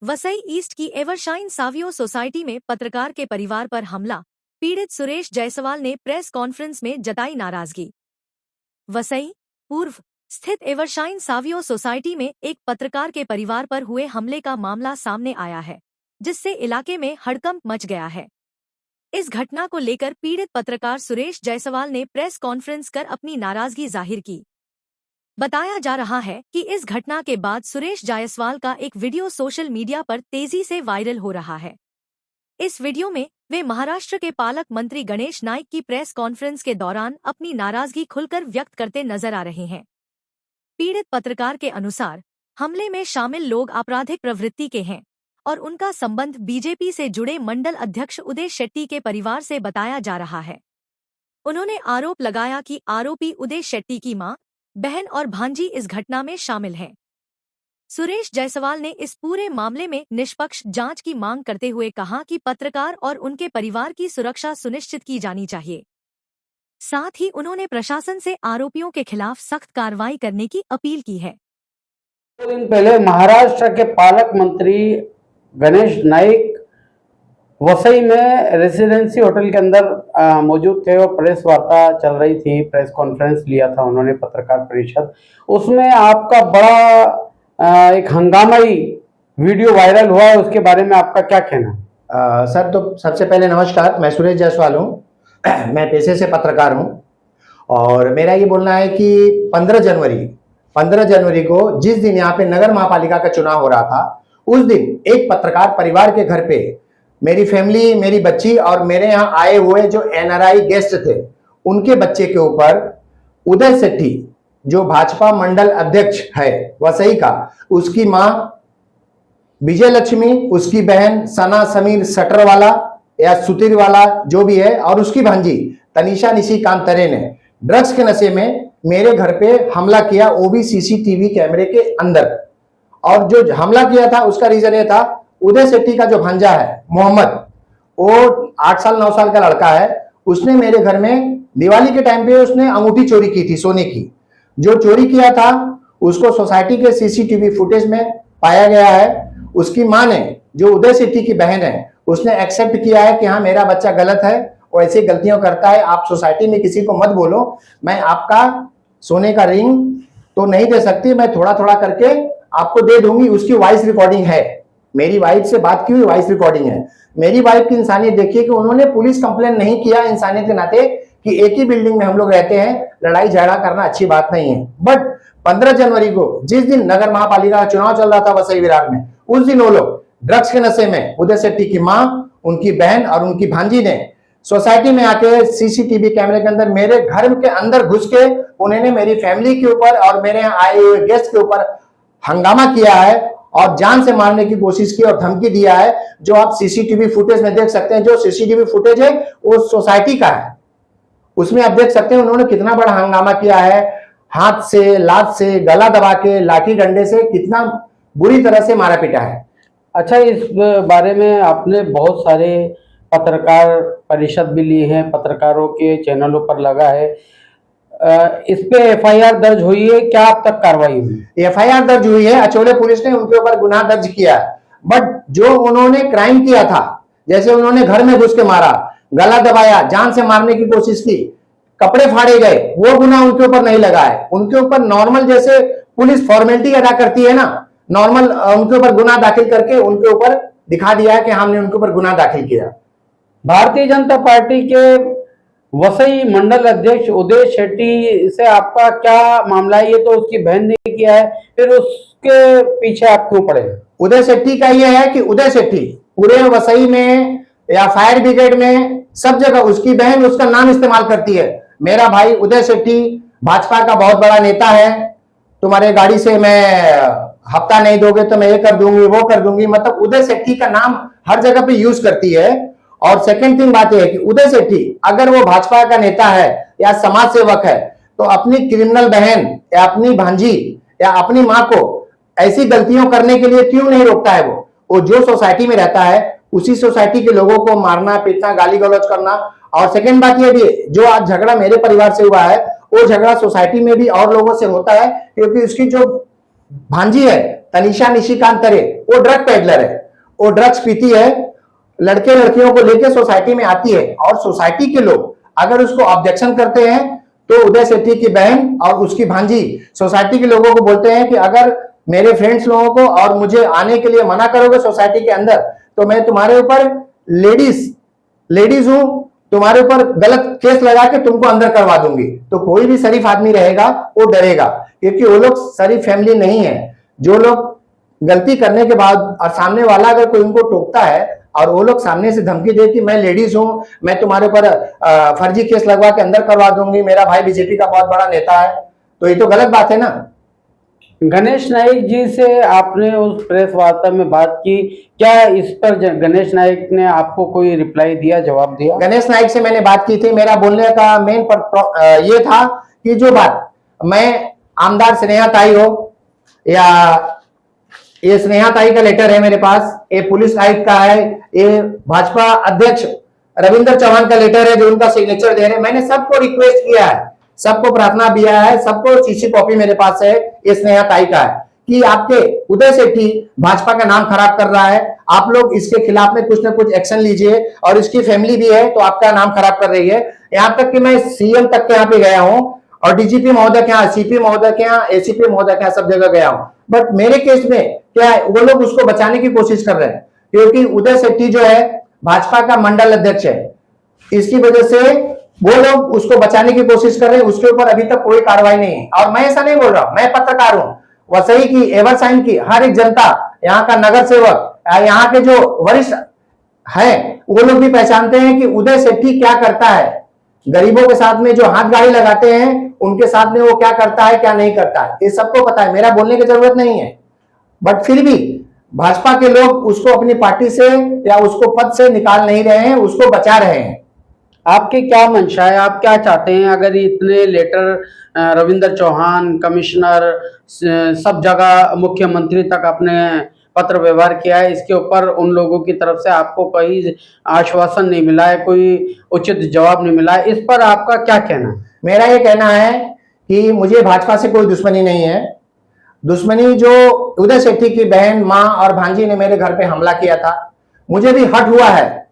Vasai east की Evershine Savio society में पत्रकार के परिवार पर हमला, पीड़ित सुरेश जायसवाल ने प्रेस कॉन्फ्रेंस में जताई नाराजगी। वसई पूर्व स्थित एवरशाइन सावियो सोसाइटी में एक पत्रकार के परिवार पर हुए हमले का मामला सामने आया है, जिससे इलाके में हड़कंप मच गया है। इस घटना को लेकर पीड़ित पत्रकार सुरेश जायसवाल ने प्रेस कॉन्फ्रेंस कर अपनी नाराजगी जाहिर की। बताया जा रहा है कि इस घटना के बाद सुरेश जायसवाल का एक वीडियो सोशल मीडिया पर तेजी से वायरल हो रहा है। इस वीडियो में वे महाराष्ट्र के पालक मंत्री गणेश नाइक की प्रेस कॉन्फ्रेंस के दौरान अपनी नाराजगी खुलकर व्यक्त करते नजर आ रहे हैं। पीड़ित पत्रकार के अनुसार हमले में शामिल लोग आपराधिक प्रवृत्ति के हैं और उनका संबंध बीजेपी से जुड़े मंडल अध्यक्ष उदय शेट्टी के परिवार से बताया जा रहा है। उन्होंने आरोप लगाया कि आरोपी उदय शेट्टी की मां, बहन और भांजी इस घटना में शामिल हैं। सुरेश जायसवाल ने इस पूरे मामले में निष्पक्ष जांच की मांग करते हुए कहा कि पत्रकार और उनके परिवार की सुरक्षा सुनिश्चित की जानी चाहिए। साथ ही उन्होंने प्रशासन से आरोपियों के खिलाफ सख्त कार्रवाई करने की अपील की है। 2 दिन पहले महाराष्ट्र के पालक मंत्री गणेश नाइक वसई में रेसिडेंसी होटल के अंदर मौजूद थे और प्रेस वार्ता चल रही थी, प्रेस कॉन्फ्रेंस लिया था उन्होंने, पत्रकार परिषद। उसमें आपका बड़ा एक हंगामाई वीडियो वायरल हुआ है, उसके बारे में आपका क्या कहना? सर, तो सबसे पहले नमस्कार, मैं सुरेश जायसवाल हूँ। मैं पेशे से पत्रकार हूँ और मेरा ये बोलना है कि 15 जनवरी को जिस दिन यहाँ पे नगर महापालिका का चुनाव हो रहा था, उस दिन एक पत्रकार परिवार के घर पे मेरी फैमिली, मेरी बच्ची और मेरे यहाँ आए हुए जो एनआरआई गेस्ट थे, उनके बच्चे के ऊपर उदय शेट्टी, जो भाजपा मंडल अध्यक्ष है वसई का, उसकी मां विजय लक्ष्मी, उसकी बहन सना समीर सटरवाला या सुतीरवाला जो भी है, और उसकी भांजी तनिषा निशिकांत तरे ने ड्रग्स के नशे में मेरे घर पे हमला किया, वो भी सीसीटीवी कैमरे के अंदर। और जो हमला किया था उसका रीजन ये था, उदय शेट्टी का जो भांजा है मोहम्मद, वो 8 साल 9 साल का लड़का है, उसने मेरे घर में दिवाली के टाइम पे उसने अंगूठी चोरी की थी सोने की। जो चोरी किया था उसको सोसाइटी के सीसीटीवी फुटेज में पाया गया है। उसकी मां ने, जो उदय शेट्टी की बहन है, उसने एक्सेप्ट किया है कि हाँ मेरा बच्चा गलत है, वो ऐसी गलतियां करता है, आप सोसाइटी में किसी को मत बोलो, मैं आपका सोने का रिंग तो नहीं दे सकती, मैं थोड़ा थोड़ा करके आपको दे दूंगी। उसकी वॉइस रिकॉर्डिंग है, मेरी वाइफ से बात की हुई वॉइस रिकॉर्डिंग है। मेरी वाइफ की इंसानियत देखिए कि उन्होंने पुलिस कंप्लेन नहीं किया इंसानियत के नाते कि एक ही बिल्डिंग में हम लोग रहते हैं, लड़ाई झगड़ा करना अच्छी बात नहीं है। बट 15 जनवरी को जिस दिन नगर महापालिका का चुनाव चल रहा था वसई विरार में, उस दिन वो लोग ड्रग्स के नशे में उदय शेट्टी की मां, उनकी बहन और उनकी भांजी ने सोसाइटी में आके सीसीटीवी कैमरे के अंदर मेरे घर के अंदर घुस के उन्होंने मेरी फैमिली के ऊपर और मेरे यहाँ आए हुए गेस्ट के ऊपर हंगामा किया है और जान से मारने की कोशिश की और धमकी दिया है, जो आप सीसीटीवी फुटेज में देख सकते हैं। जो सीसीटीवी फुटेज है वो सोसाइटी का है, उसमें आप देख सकते हैं उन्होंने कितना बड़ा हंगामा किया है, हाथ से, लात से, गला दबा के, लाठी डंडे से कितना बुरी तरह से मारा पीटा है। अच्छा, इस बारे में आपने बहुत सारे पत्रकार परिषद भी ली है, पत्रकारों के चैनलों पर लगा है, इस पे एफआईआर दर्ज हुई है, क्या अब तक कार्रवाई हुई? एफआईआर दर्ज हुई है, अचोले पुलिस ने उनके ऊपर गुनाह दर्ज किया है। बट जो उन्होंने क्राइम किया था, जैसे उन्होंने घर में घुस के मारा, गला दबाया, जान से मारने की कोशिश की, कपड़े फाड़े गए, वो गुनाह उनके ऊपर नहीं लगा है। उनके ऊपर नॉर्मल जैसे पुलिस फॉर्मेलिटी अदा करती है ना, नॉर्मल उनके ऊपर गुनाह दाखिल करके उनके ऊपर दिखा दिया है कि हमने उनके ऊपर गुनाह दाखिल किया। भारतीय जनता पार्टी के वसई मंडल अध्यक्ष उदय शेट्टी से आपका क्या मामला है? ये तो उसकी बहन ने किया है, फिर उसके पीछे आप क्यों पड़े? उदय शेट्टी का यह है कि उदय शेट्टी पूरे वसई में या फायर ब्रिगेड में सब जगह उसकी बहन उसका नाम इस्तेमाल करती है। मेरा भाई उदय शेट्टी भाजपा का बहुत बड़ा नेता है, तुम्हारे गाड़ी से मैं हफ्ता नहीं दोगे तो मैं ये कर दूंगी, वो कर दूंगी, मतलब उदय शेट्टी का नाम हर जगह पे यूज करती है। और सेकंड थिंग बात यह है कि उदय शेट्टी अगर वो भाजपा का नेता है या समाज सेवक है, तो अपनी क्रिमिनल बहन या अपनी भांजी या अपनी मां को ऐसी गलतियों करने के लिए क्यों नहीं रोकता है? वो जो सोसाइटी में रहता है उसी सोसाइटी के लोगों को मारना पीटना, गाली गलौज करना। और सेकंड बात यह भी, जो आज झगड़ा मेरे परिवार से हुआ है, वो झगड़ा सोसाइटी में भी और लोगों से होता है, क्योंकि उसकी जो भांजी है तनिषा निशिकांत तरे, वो ड्रग पेडलर है, वो ड्रग्स पीती है, लड़के लड़कियों को लेकर सोसाइटी में आती है, और सोसाइटी के लोग अगर उसको ऑब्जेक्शन करते हैं तो उदय सेठी की बहन और उसकी भांजी सोसाइटी के लोगों को बोलते हैं कि अगर मेरे फ्रेंड्स लोगों को और मुझे आने के लिए मना करोगे सोसाइटी के अंदर तो मैं तुम्हारे ऊपर लेडीज हूं, तुम्हारे ऊपर गलत केस लगा के तुमको अंदर करवा दूंगी। तो कोई भी शरीफ आदमी रहेगा वो डरेगा, क्योंकि वो लोग शरीफ फैमिली नहीं है। जो लोग गलती करने के बाद और सामने वाला अगर कोई उनको टोकता है और वो लोग सामने से धमकी दे कि मैं लेडीज हूं, मैं तुम्हारे ऊपर फर्जी केस लगवा के अंदर करवा दूंगी, मेरा भाई बीजेपी का बहुत बड़ा नेता है, तो ये तो गलत बात है ना। गणेश नाइक जी से आपने उस प्रेस वार्ता में बात की, क्या इस पर गणेश नाइक ने आपको कोई रिप्लाई दिया, जवाब दिया? गणेश नाइक से मैंने बात की थी। मेरा बोलने का मेन ये था कि जो बात मैं आमदार स्नेहा ताई हो या ये स्नेहा ताई का लेटर है मेरे पास, ये पुलिस आयुक्त का है, ये भाजपा अध्यक्ष रविंद्र चौहान का लेटर है जो उनका सिग्नेचर दे रहे हैं। मैंने सबको रिक्वेस्ट किया है, सबको प्रार्थना दिया है, सबको सीसी कॉपी मेरे पास है, ये स्नेहा ताई का है कि आपके उदय सेठी भाजपा का नाम खराब कर रहा है, आप लोग इसके खिलाफ में कुछ ना कुछ एक्शन लीजिए, और इसकी फैमिली भी है तो आपका नाम खराब कर रही है। यहाँ तक कि मैं सीएम तक के यहाँ पे गया हूँ और डीजीपी महोदय के यहाँ, सीपी महोदय के यहाँ, एसीपी महोदय के यहाँ, सब जगह गया हूँ। बट मेरे केस में क्या है, वो लोग उसको बचाने की कोशिश कर रहे हैं, क्योंकि उदय सेठी जो है भाजपा का मंडल अध्यक्ष है, इसकी वजह से वो लोग उसको बचाने की कोशिश कर रहे हैं। उसके ऊपर अभी तक कोई कार्रवाई नहीं है। और मैं ऐसा नहीं बोल रहा हूं, मैं पत्रकार हूं, वसई की, एवरसाइन की हर एक जनता, यहाँ का नगर सेवक, यहाँ के जो वरिष्ठ हैं वो लोग भी पहचानते हैं कि उदय सेठी क्या करता है। गरीबों के साथ में जो हाथ गाड़ी लगाते हैं उनके साथ में वो क्या करता है क्या नहीं करता है, ये सबको पता है, मेरा बोलने की जरूरत नहीं है। बट फिर भी भाजपा के लोग उसको अपनी पार्टी से या उसको पद से निकाल नहीं रहे हैं, उसको बचा रहे हैं। आपके क्या मंशा है, आप क्या चाहते हैं? अगर इतने लेटर रविंद्र चौहान, कमिश्नर, सब जगह मुख्यमंत्री तक आपने पत्र व्यवहार किया है, इसके ऊपर उन लोगों की तरफ से आपको कोई आश्वासन नहीं मिला है, कोई उचित जवाब नहीं मिला है, इस पर आपका क्या कहना है? मेरा ये कहना है कि मुझे भाजपा से कोई दुश्मनी नहीं है। दुश्मनी जो उदय सेठी की बहन, मां और भांजी ने मेरे घर पे हमला किया था, मुझे भी हट हुआ है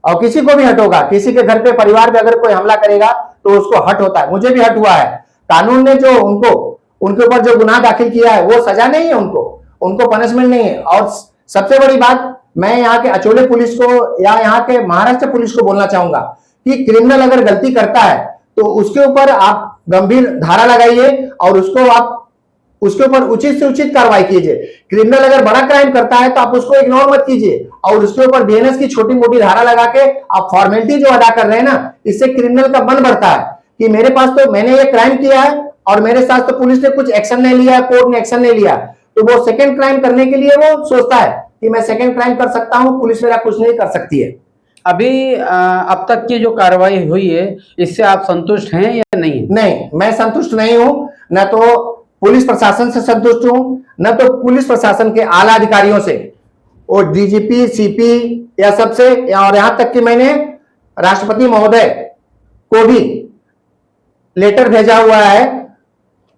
और किसी को भी हट होगा। किसी के घर पे, परिवार पे अगर कोई हमला करेगा तो उसको हट होता है, मुझे भी हट हुआ है। कानून ने जो उनके ऊपर जो गुनाह दाखिल किया है वो सजा नहीं है, उनको पनिशमेंट नहीं है। और सबसे बड़ी बात, मैं यहाँ के अचोले पुलिस को या यहाँ के महाराष्ट्र पुलिस को बोलना चाहूंगा कि क्रिमिनल अगर गलती करता है तो उसके ऊपर आप गंभीर धारा लगाइए और उसके ऊपर उचित से उचित कार्रवाई कीजिए। क्रिमिनल अगर बड़ा क्राइम करता है तो आप उसको इग्नोर मत कीजिए और उसके ऊपर बीएनएस की छोटी मोटी धारा लगा के आप फॉर्मेलिटी जो अदा कर रहे हैं ना, इससे क्रिमिनल का मन बढ़ता है कि मेरे पास तो, मैंने ये क्राइम किया है और मेरे साथ तो पुलिस ने कुछ एक्शन नहीं लिया, कोर्ट ने एक्शन नहीं लिया, तो वो सेकेंड क्राइम करने के लिए वो सोचता है कि मैं सेकेंड क्राइम कर सकता हूं, पुलिस मेरा कुछ नहीं कर सकती है। अभी अब तक की जो कार्रवाई हुई है इससे आप संतुष्ट हैं या नहीं? नहीं, मैं संतुष्ट नहीं हूं। न तो पुलिस प्रशासन से संतुष्ट हूं, न तो पुलिस प्रशासन के आला अधिकारियों से, और डीजीपी, सीपी या सबसे, और यहां तक कि मैंने राष्ट्रपति महोदय को भी लेटर भेजा हुआ है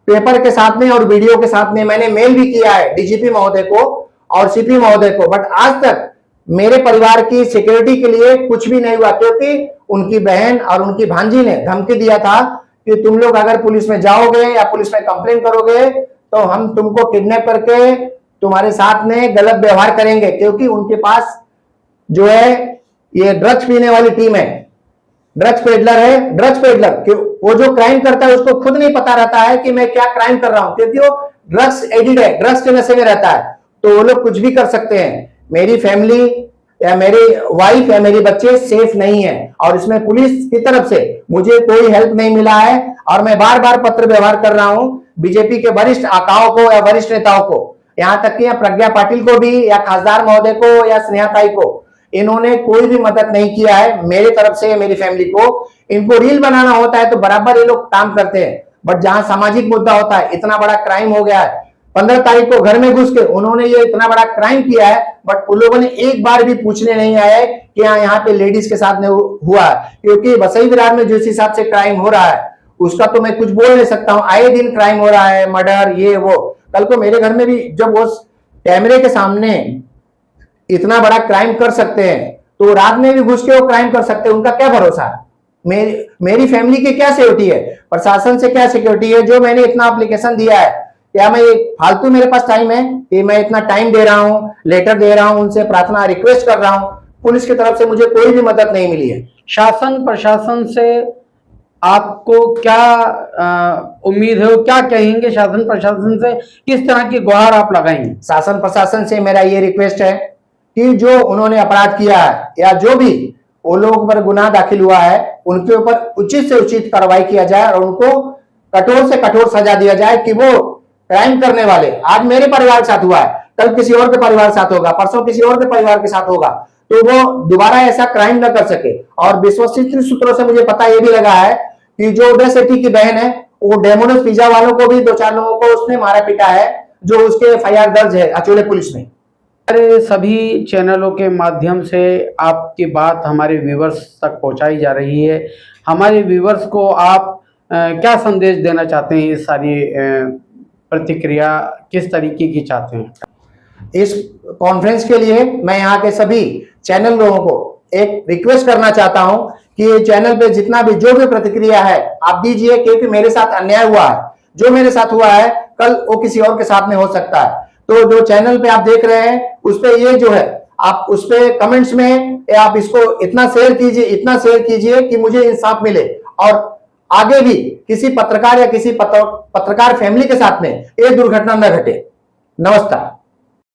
पेपर के साथ में और वीडियो के साथ में। मैंने मेल भी किया है डीजीपी महोदय को और सीपी महोदय को, बट आज तक मेरे परिवार की सिक्योरिटी के लिए कुछ भी नहीं हुआ, क्योंकि उनकी बहन और उनकी भांजी ने धमकी दिया था कि तुम लोग अगर पुलिस में जाओगे या पुलिस में कंप्लेन करोगे तो हम तुमको किडनैप करके तुम्हारे साथ में गलत व्यवहार करेंगे, क्योंकि उनके पास जो है ये ड्रग्स पीने वाली टीम है, ड्रग्स पेडलर है। ड्रग्स पेडलर वो जो क्राइम करता है उसको खुद नहीं पता रहता है कि मैं क्या क्राइम कर रहा हूं, क्योंकि वो ड्रग्स एडिक्ट है, ड्रग्स के नशे में रहता है, तो वो लोग कुछ भी कर सकते हैं। मेरी फैमिली या मेरी वाइफ या मेरे बच्चे सेफ नहीं है और इसमें पुलिस की तरफ से मुझे कोई हेल्प नहीं मिला है। और मैं बार बार पत्र व्यवहार कर रहा हूं बीजेपी के वरिष्ठ आकाओं को या वरिष्ठ नेताओं को, यहां तक कि प्रज्ञा पाटिल को भी या खासदार महोदय को या स्नेहा ताई को, इन्होंने कोई भी मदद नहीं किया है मेरे तरफ से, मेरी फैमिली को। इनको रील बनाना होता है तो बराबर ये लोग काम करते हैं, बट जहां सामाजिक मुद्दा होता है, इतना बड़ा क्राइम हो गया है, 15 तारीख को घर में घुस के उन्होंने ये इतना बड़ा क्राइम किया है, बट उन लोगों ने एक बार भी पूछने नहीं आया कि यहाँ पे लेडीज के साथ में हुआ है, क्योंकि वसई विरार में जिस हिसाब से क्राइम हो रहा है उसका तो मैं कुछ बोल नहीं सकता हूँ। आए दिन क्राइम हो रहा है, मर्डर, ये वो। कल को मेरे घर में भी जब वो कैमरे के सामने इतना बड़ा क्राइम कर सकते हैं, तो रात में भी घुस के वो क्राइम कर सकते हैं, उनका क्या भरोसा है? मेरी फैमिली की क्या सिक्योरिटी है? प्रशासन से क्या सिक्योरिटी है? जो मैंने इतना एप्लीकेशन दिया है, क्या मैं फालतू मेरे पास टाइम है कि मैं इतना टाइम दे रहा हूं, लेटर दे रहा हूं, उनसे प्रार्थना रिक्वेस्ट कर रहा हूं, पुलिस की तरफ से मुझे कोई भी मदद नहीं मिली है। शासन प्रशासन से आपको क्या उम्मीद है, क्या कहेंगे? शासन प्रशासन से किस तरह की गुहार आप लगाएंगे? शासन प्रशासन से मेरा ये रिक्वेस्ट है कि जो उन्होंने अपराध किया है या जो भी वो लोगों पर गुनाह दाखिल हुआ है, उनके ऊपर उचित से उचित कार्रवाई किया जाए और उनको कठोर से कठोर सजा दिया जाए कि वो क्राइम करने वाले, आज मेरे परिवार के साथ हुआ है, कल किसी और के परिवार के साथ होगा, परसों किसी और के परिवार के साथ होगा, तो वो दोबारा ऐसा क्राइम न कर सके। और विश्वसनीय सूत्रों से मुझे पता ये भी लगा है कि जो उदय सेठी की बहन है, वो डेमोनोस पिज्जा वालों को भी 2-4 लोगों को उसने मारा पीटा है, जो उसके एफआईआर दर्ज है अचोले पुलिस में। हमारे सभी चैनलों के माध्यम से आपकी बात हमारे व्यूवर्स तक पहुंचाई जा रही है। हमारे व्यूवर्स को आप क्या संदेश देना चाहते हैं? ये सारी प्रतिक्रिया किस तरीके की चाहते हैं? इस कॉन्फ्रेंस के लिए मैं यहाँ के सभी चैनल लोगों को एक रिक्वेस्ट करना चाहता हूं कि ये चैनल पे जितना भी जो भी प्रतिक्रिया है आप दीजिए, क्योंकि मेरे साथ अन्याय हुआ है, जो मेरे साथ हुआ है कल वो किसी और के साथ में हो सकता है। तो जो चैनल पे आप देख रहे हैं उस पे ये जो है आप उस पे कमेंट्स में आप इसको इतना शेयर कीजिए कि मुझे इंसाफ मिले और आगे भी किसी पत्रकार या किसी पत्रकार फैमिली के साथ में ये दुर्घटना न घटे। नमस्कार।